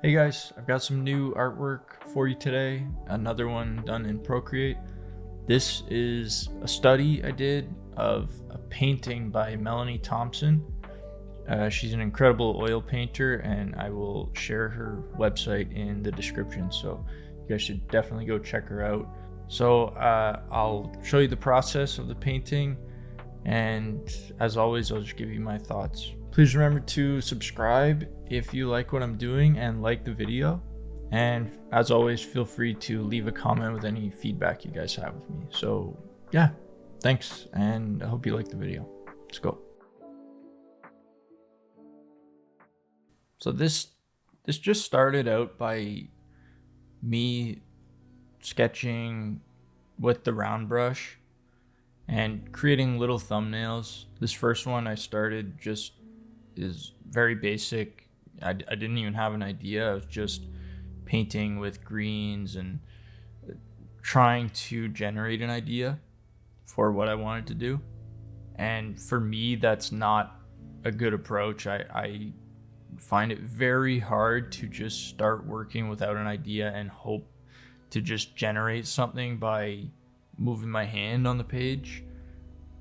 Hey guys, I've got some new artwork for you today, another one done in Procreate. This is a study I did of a painting by Melanie Thompson. She's an incredible oil painter, and I will share her website in the description, so you guys should definitely go check her out. So I'll show you the process of the painting, and as always, I'll just give you my thoughts. Please remember to subscribe if you like what I'm doing and like the video. And as always, feel free to leave a comment with any feedback you guys have with me. So yeah, thanks, and I hope you like the video. Let's go. So this just started out by me sketching with the round brush and creating little thumbnails. This first one I started just is very basic. I didn't even have an idea. I was just painting with greens and trying to generate an idea for what I wanted to do. And for me, that's not a good approach. I find it very hard to just start working without an idea and hope to just generate something by moving my hand on the page.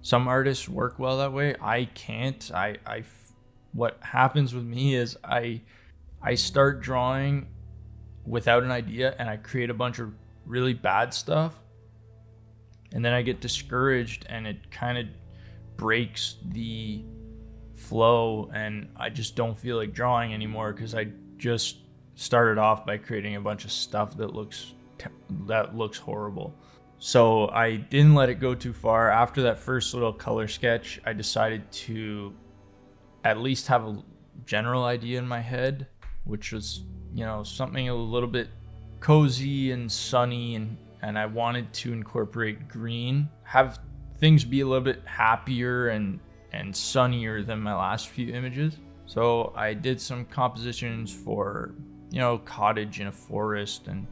Some artists work well that way. I can't. What happens with me is I start drawing without an idea and I create a bunch of really bad stuff, and then I get discouraged and it kind of breaks the flow and I just don't feel like drawing anymore because I just started off by creating a bunch of stuff that looks horrible. So I didn't let it go too far. After that first little color sketch, I decided to at least have a general idea in my head, which was, something a little bit cozy and sunny, and I wanted to incorporate green, have things be a little bit happier and sunnier than my last few images. So I did some compositions for, cottage in a forest, and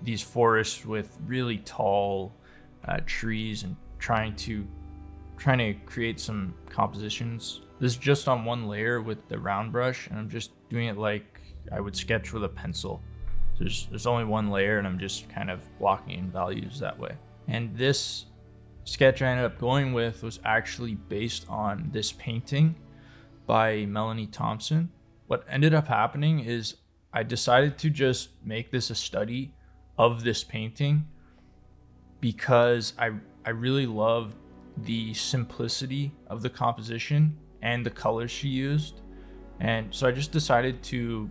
these forests with really tall trees, and trying to create some compositions. This is just on one layer with the round brush, and I'm just doing it like I would sketch with a pencil. So there's only one layer, and I'm just kind of blocking in values that way. And this sketch I ended up going with was actually based on this painting by Melanie Thompson. What ended up happening is I decided to just make this a study of this painting because I really loved the simplicity of the composition and the colors she used. And so I just decided to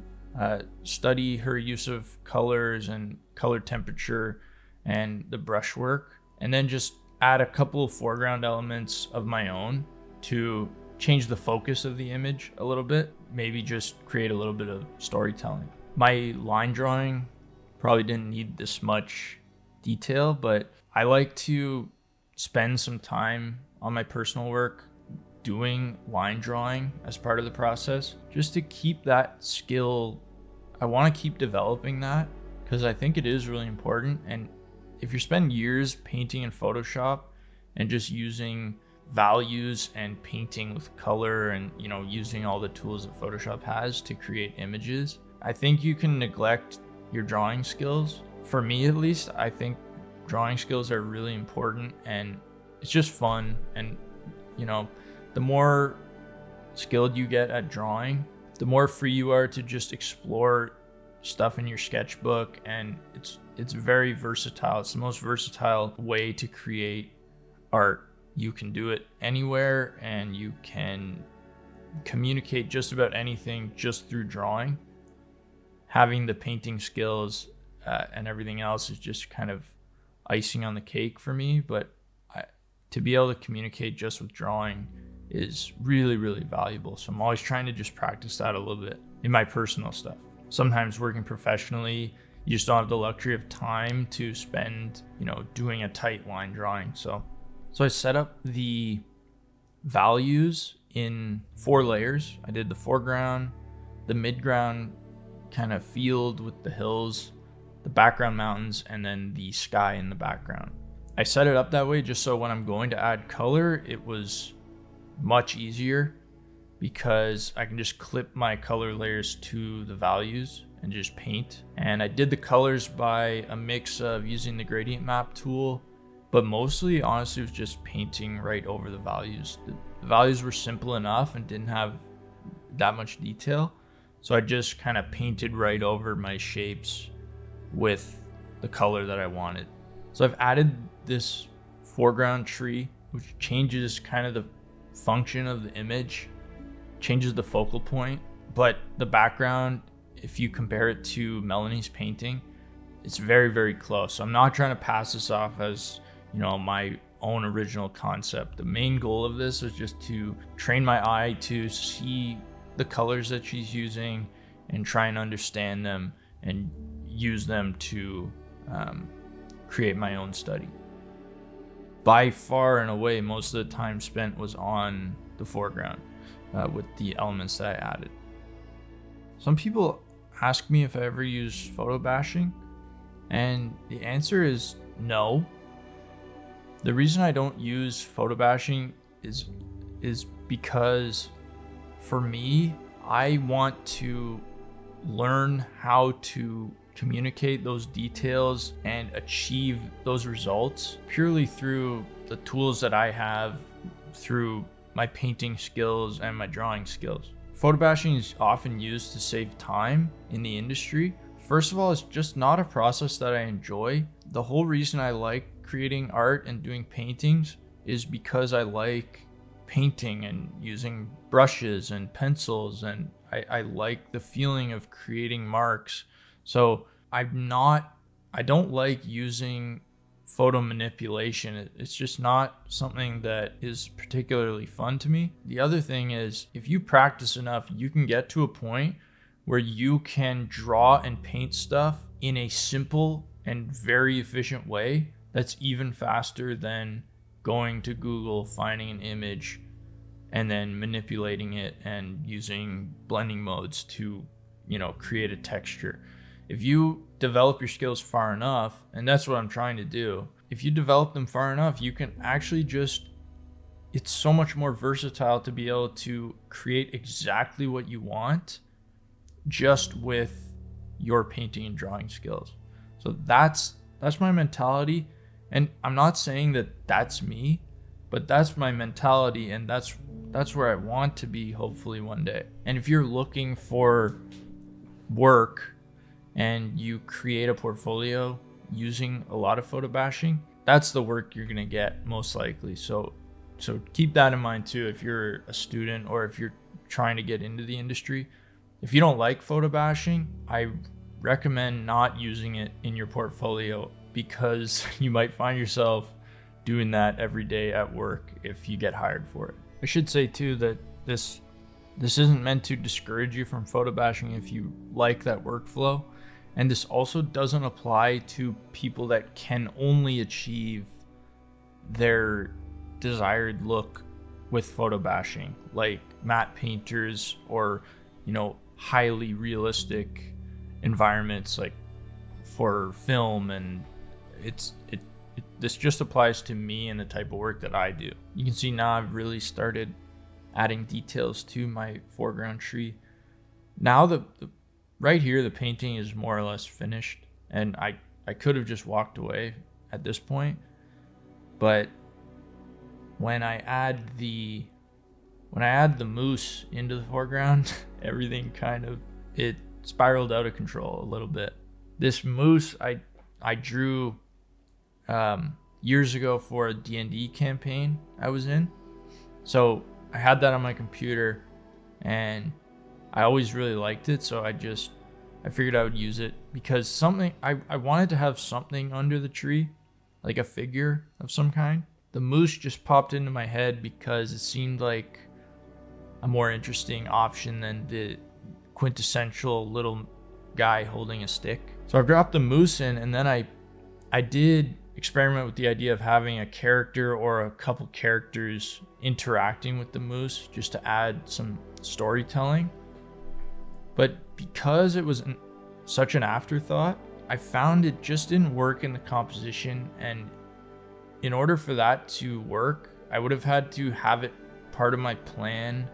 study her use of colors and color temperature and the brushwork, and then just add a couple of foreground elements of my own to change the focus of the image a little bit, maybe just create a little bit of storytelling. My line drawing probably didn't need this much detail, but I like to spend some time on my personal work doing line drawing as part of the process, just to keep that skill. I want to keep developing that because I think it is really important. And if you spend years painting in Photoshop and just using values and painting with color and using all the tools that Photoshop has to create images, I think you can neglect your drawing skills. For me at least, I think drawing skills are really important, and it's just fun. And the more skilled you get at drawing, the more free you are to just explore stuff in your sketchbook, and it's very versatile. It's the most versatile way to create art. You can do it anywhere, and you can communicate just about anything just through drawing. Having the painting skills and everything else is just kind of icing on the cake for me, but to be able to communicate just with drawing is really, really valuable. So I'm always trying to just practice that a little bit in my personal stuff. Sometimes working professionally, you just don't have the luxury of time to spend, doing a tight line drawing. So I set up the values in 4 layers. I did the foreground, the midground kind of field with the hills, the background mountains, and then the sky in the background. I set it up that way just so when I'm going to add color, it was much easier because I can just clip my color layers to the values and just paint. And I did the colors by a mix of using the gradient map tool, but mostly, honestly, it was just painting right over the values. The values were simple enough and didn't have that much detail. So I just kind of painted right over my shapes with the color that I wanted. So I've added this foreground tree, which changes kind of the function of the image, changes the focal point, but the background, if you compare it to Melanie's painting, it's very, very close. So I'm not trying to pass this off as, my own original concept. The main goal of this is just to train my eye to see the colors that she's using and try and understand them and use them to create my own study. By far and away, most of the time spent was on the foreground with the elements that I added. Some people ask me if I ever use photo bashing, and the answer is no. The reason I don't use photo bashing is because for me, I want to learn how to communicate those details and achieve those results purely through the tools that I have, through my painting skills and my drawing skills. Photo bashing is often used to save time in the industry. First of all, it's just not a process that I enjoy. The whole reason I like creating art and doing paintings is because I like painting and using brushes and pencils, and I like the feeling of creating marks. So I don't like using photo manipulation. It's just not something that is particularly fun to me. The other thing is, if you practice enough, you can get to a point where you can draw and paint stuff in a simple and very efficient way that's even faster than going to Google, finding an image, and then manipulating it and using blending modes to, create a texture. If you develop your skills far enough, and that's what I'm trying to do, if you develop them far enough, you can actually it's so much more versatile to be able to create exactly what you want just with your painting and drawing skills. So that's my mentality. And I'm not saying that that's me, but that's my mentality, and that's where I want to be, hopefully one day. And if you're looking for work and you create a portfolio using a lot of photo bashing, that's the work you're gonna get most likely. So keep that in mind too, if you're a student or if you're trying to get into the industry. If you don't like photo bashing, I recommend not using it in your portfolio, because you might find yourself doing that every day at work if you get hired for it. I should say too that this isn't meant to discourage you from photo bashing if you like that workflow. And this also doesn't apply to people that can only achieve their desired look with photo bashing, like matte painters or, highly realistic environments like for film. And this just applies to me and the type of work that I do. You can see now I've really started adding details to my foreground tree. Now right here, the painting is more or less finished, and I could have just walked away at this point, but when I add the moose into the foreground, everything it spiraled out of control a little bit. This moose I drew years ago for a D&D campaign I was in. So I had that on my computer and I always really liked it. So I figured I would use it because I wanted to have something under the tree, like a figure of some kind. The moose just popped into my head because it seemed like a more interesting option than the quintessential little guy holding a stick. So I dropped the moose in, and then I did experiment with the idea of having a character or a couple characters interacting with the moose just to add some storytelling. But because it was such an afterthought, I found it just didn't work in the composition. And in order for that to work, I would have had to have it part of my plan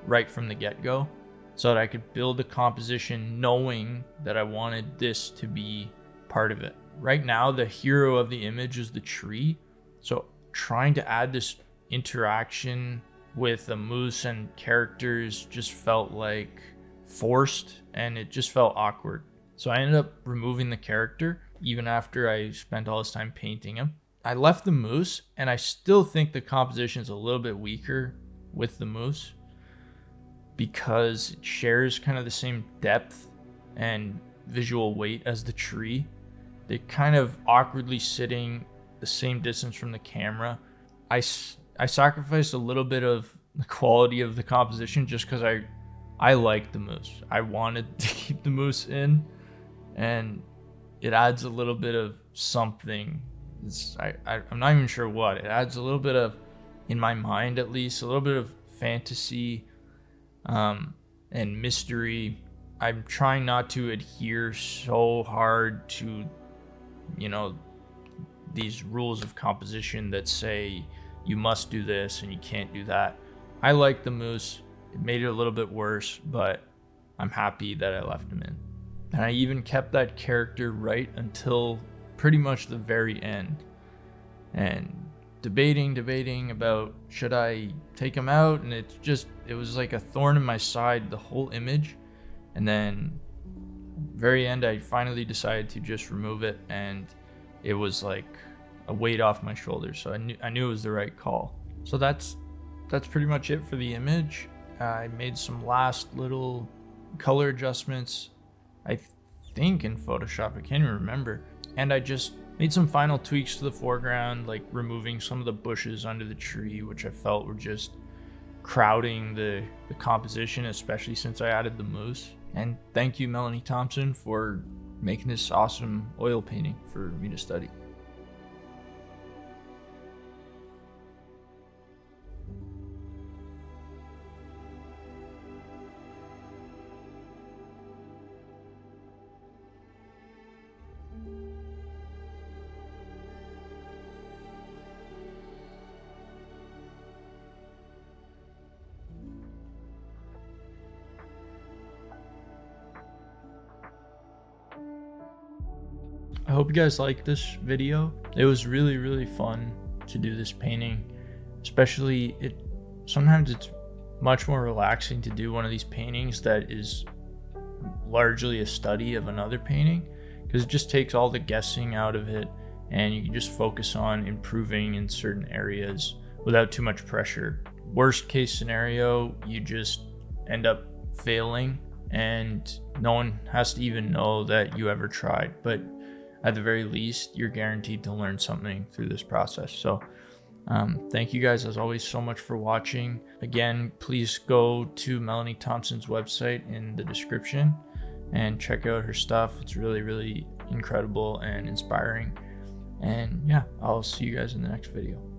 right from the get-go. so that I could build the composition knowing that I wanted this to be part of it. Right now, the hero of the image is the tree. So trying to add this interaction with the moose and characters just felt like forced, and it just felt awkward. So I ended up removing the character even after I spent all this time painting him. I left the moose, and I still think the composition is a little bit weaker with the moose because it shares kind of the same depth and visual weight as the tree. They're kind of awkwardly sitting the same distance from the camera. I sacrificed a little bit of the quality of the composition just because I liked the moose. I wanted to keep the moose in, and it adds a little bit of something. I'm not even sure what. It adds a little bit of, in my mind at least, a little bit of fantasy and mystery. I'm trying not to adhere so hard to, these rules of composition that say you must do this and you can't do that. I like the moose. It made it a little bit worse, but I'm happy that I left him in. And I even kept that character right until pretty much the very end. And debating about should I take him out, and it was like a thorn in my side, the whole image. And then very end, I finally decided to just remove it, and it was like a weight off my shoulders. So I knew it was the right call. So that's pretty much it for the image. I made some last little color adjustments, I think in Photoshop, I can't even remember. And I just made some final tweaks to the foreground, like removing some of the bushes under the tree, which I felt were just crowding the composition, especially since I added the moose. And thank you, Melanie Thompson, for making this awesome oil painting for me to study. I hope you guys like this video. It was really, really fun to do this painting, especially sometimes it's much more relaxing to do one of these paintings that is largely a study of another painting, because it just takes all the guessing out of it and you can just focus on improving in certain areas without too much pressure. Worst case scenario, you just end up failing and no one has to even know that you ever tried, but at the very least, you're guaranteed to learn something through this process. So thank you guys, as always, so much for watching. Again, please go to Melanie Thompson's website in the description and check out her stuff. It's really, really incredible and inspiring. And yeah, I'll see you guys in the next video.